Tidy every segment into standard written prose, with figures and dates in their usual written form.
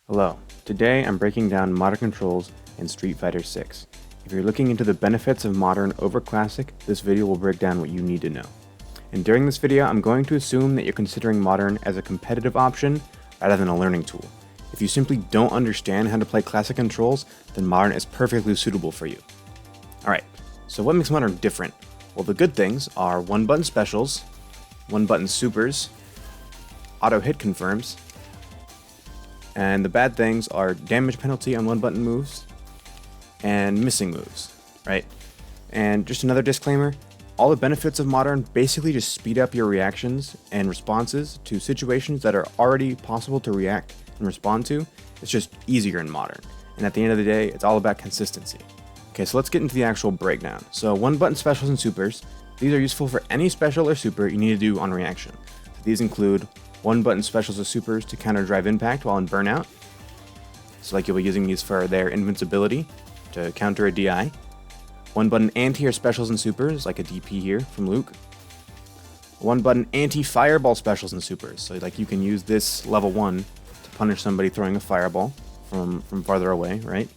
Hello, today I'm breaking down modern controls in Street Fighter 6. If you're looking into the benefits of modern over classic, this video will break down what you need to know. And during this video, I'm going to assume that you're considering modern as a competitive option rather than a learning tool. If you simply don't understand how to play classic controls, then modern is perfectly suitable for you. Alright, so what makes modern different? Well, the good things are one button specials, one button supers, auto hit confirms, and the bad things are damage penalty on one button moves and missing moves, right? And just another disclaimer, all the benefits of modern basically just speed up your reactions and responses to situations that are already possible to react and respond to. It's just easier in modern. And at the end of the day, it's all about consistency. Okay, so let's get into the actual breakdown. So one button specials and supers, these are useful for any special or super you need to do on reaction. So these include one button specials or supers to counter drive impact while in burnout. So like you'll be using these for their invincibility to counter a DI. One button anti-air specials and supers, like a DP here from Luke. One button anti-fireball specials and supers, so like you can use this level 1 to punish somebody throwing a fireball from farther away, right?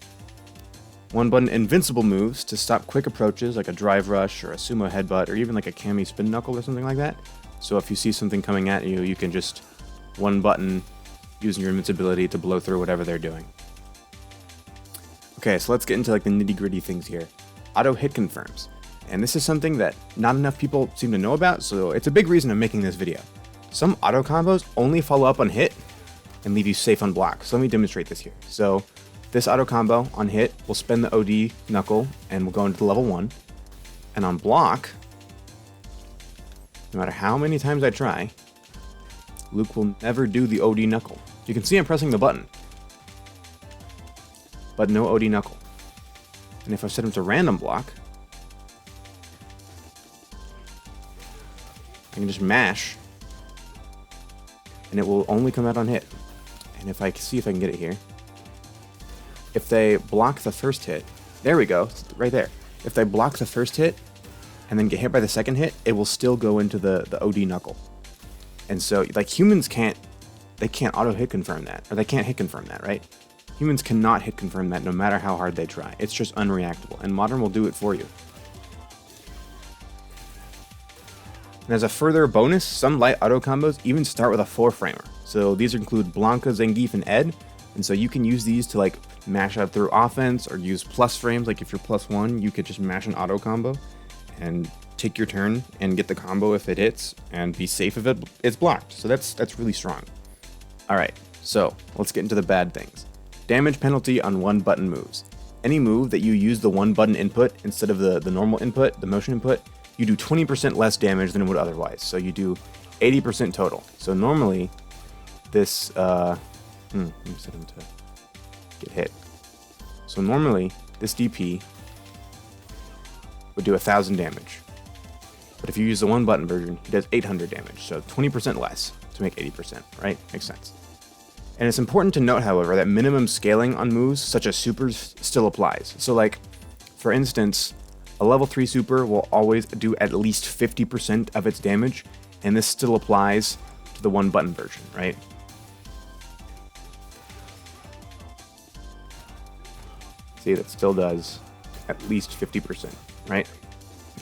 One button invincible moves to stop quick approaches like a drive rush or a sumo headbutt or even like a Kami spin knuckle or something like that. So if you see something coming at you, you can just one button using your invincibility to blow through whatever they're doing. Okay, so let's get into like the nitty gritty things here. Auto hit confirms. And this is something that not enough people seem to know about, so it's a big reason I'm making this video. Some auto combos only follow up on hit and leave you safe on block. So let me demonstrate this here. So this auto combo on hit will spend the OD knuckle and we'll go into level 1. And on block, no matter how many times I try, Luke will never do the OD knuckle. You can see I'm pressing the button, but no OD knuckle. And if I set him to random block, I can just mash, and it will only come out on hit. And if I see if I can get it here, if they block the first hit, there we go, right there. If they block the first hit, and then get hit by the second hit, it will still go into the OD knuckle. And so, like, humans can't auto hit confirm that, or they can't hit confirm that, right? Humans cannot hit confirm that no matter how hard they try. It's just unreactable, and modern will do it for you. And as a further bonus, some light auto combos even start with a 4-framer. So these include Blanka, Zangief, and Ed, and so you can use these to like mash out through offense or use plus frames. Like if you're +1, you could just mash an auto combo and take your turn and get the combo if it hits and be safe if it's blocked. So that's really strong. All right, so let's get into the bad things. Damage penalty on one button moves. Any move that you use the one button input instead of the normal input, the motion input, you do 20% less damage than it would otherwise. So you do 80% total. So normally this, let me set him to get hit. So normally this DP would do 1,000 damage. But if you use the one button version, he does 800 damage, so 20% less to make 80%, right? Makes sense. And it's important to note, however, that minimum scaling on moves such as supers still applies. So like, for instance, a level 3 super will always do at least 50% of its damage, and this still applies to the one button version, right? See, that still does at least 50%, right?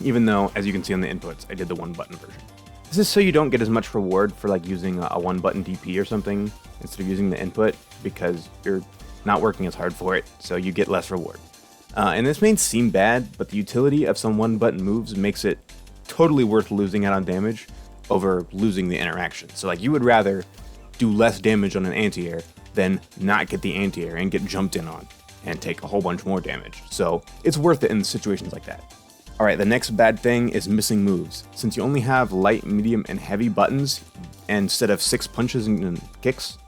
Even though, as you can see on the inputs, I did the one button version. This is so you don't get as much reward for like using a one button DP or something instead of using the input, because you're not working as hard for it, so you get less reward. And this may seem bad, but the utility of some one button moves makes it totally worth losing out on damage over losing the interaction. So like you would rather do less damage on an anti-air than not get the anti-air and get jumped in on and take a whole bunch more damage. So it's worth it in situations like that. Alright, the next bad thing is missing moves. Since you only have light, medium, and heavy buttons, instead of 6 punches and kicks,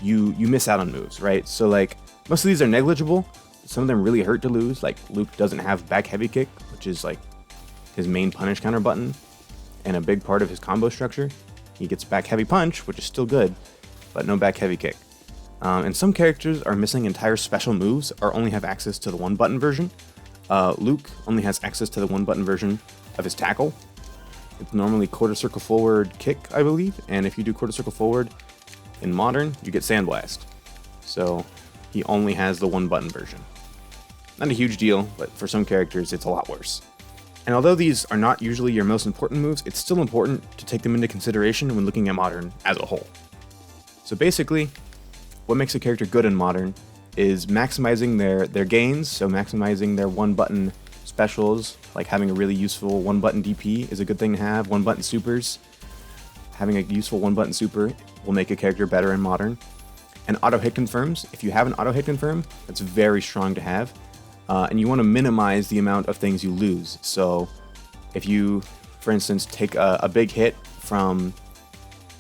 you miss out on moves, right? So like, most of these are negligible. Some of them really hurt to lose, like Luke doesn't have back heavy kick, which is like his main punish counter button, and a big part of his combo structure. He gets back heavy punch, which is still good, but no back heavy kick. And some characters are missing entire special moves or only have access to the one button version. Luke only has access to the one button version of his tackle. It's normally quarter circle forward kick, I believe, and if you do quarter circle forward in modern, you get Sandblast. So he only has the one button version. Not a huge deal, but for some characters it's a lot worse. And although these are not usually your most important moves, it's still important to take them into consideration when looking at Modern as a whole. So basically, what makes a character good in Modern is maximizing their gains, so maximizing their one button specials, like having a really useful one button DP is a good thing to have, one button supers. Having a useful one button super will make a character better in Modern. And auto hit confirms, if you have an auto hit confirm, that's very strong to have. And you want to minimize the amount of things you lose. So if you, for instance, take a big hit from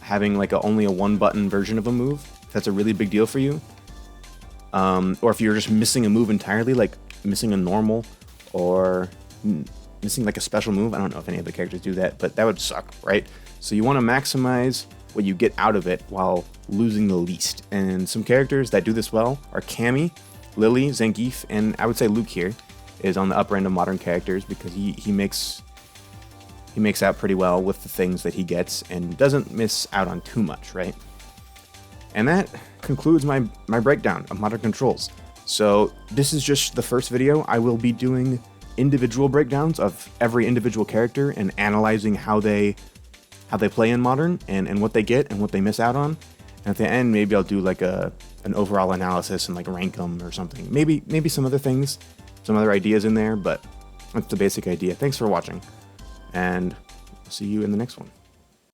having like only a one button version of a move, if that's a really big deal for you, or if you're just missing a move entirely, like missing a normal or missing like a special move, I don't know if any of the characters do that, but that would suck, right? So you want to maximize what you get out of it while losing the least. And some characters that do this well are Cammy, Lily, Zangief, and I would say Luke here is on the upper end of Modern characters because he makes out pretty well with the things that he gets and doesn't miss out on too much, right? And that concludes my breakdown of Modern controls. So this is just the first video. I will be doing individual breakdowns of every individual character and analyzing how they play in Modern and what they get and what they miss out on. And at the end, maybe I'll do like an overall analysis and like rank them or something. Maybe some other things, some other ideas in there, but that's the basic idea. Thanks for watching, and I'll see you in the next one.